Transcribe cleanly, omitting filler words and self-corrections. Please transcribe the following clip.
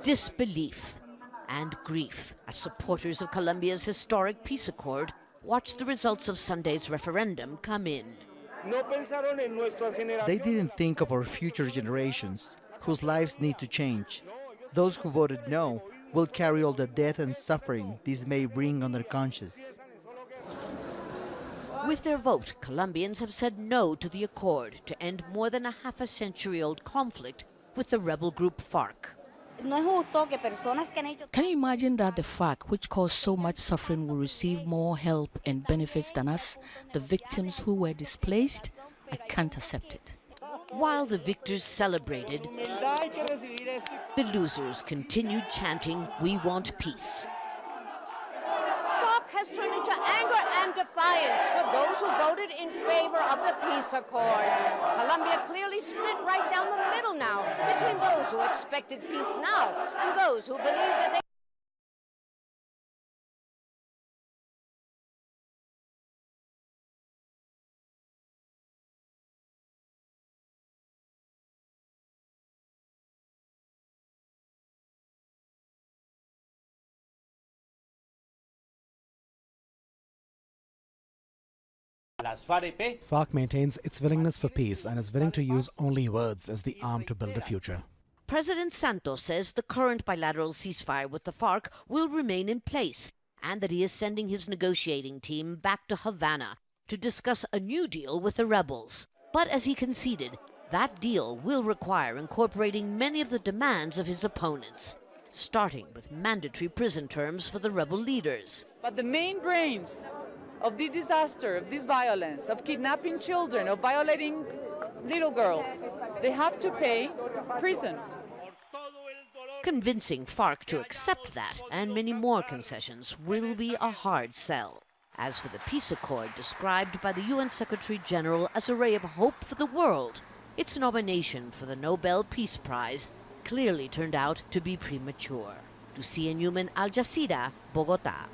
Disbelief and grief as supporters of Colombia's historic peace accord watch the results of Sunday's referendum come in. They didn't think of our future generations, whose lives need to change. Those who voted no will carry all the death and suffering this may bring on their conscience. With their vote, Colombians have said no to the accord to end more than a half-a-century-old conflict with the rebel group FARC. Can you imagine that the FARC, which caused so much suffering, will receive more help and benefits than us, the victims who were displaced? I can't accept it. While the victors celebrated, the losers continued chanting, "We want peace." Shock has turned into anger and defiance for those who voted in favor of the peace accord. Colombia clearly split right down the middle now between those who expected peace now and those who believe that they FARC maintains its willingness for peace and is willing to use only words as the arm to build a future. President Santos says the current bilateral ceasefire with the FARC will remain in place and that he is sending his negotiating team back to Havana to discuss a new deal with the rebels. But as he conceded, that deal will require incorporating many of the demands of his opponents, starting with mandatory prison terms for the rebel leaders. But the main brains of the disaster, of this violence, of kidnapping children, of violating little girls, they have to pay prison. Convincing FARC to accept that and many more concessions will be a hard sell. As for the peace accord described by the UN Secretary General as a ray of hope for the world, its nomination for the Nobel Peace Prize clearly turned out to be premature. Lucia Newman, Al Jazeera, Bogotá.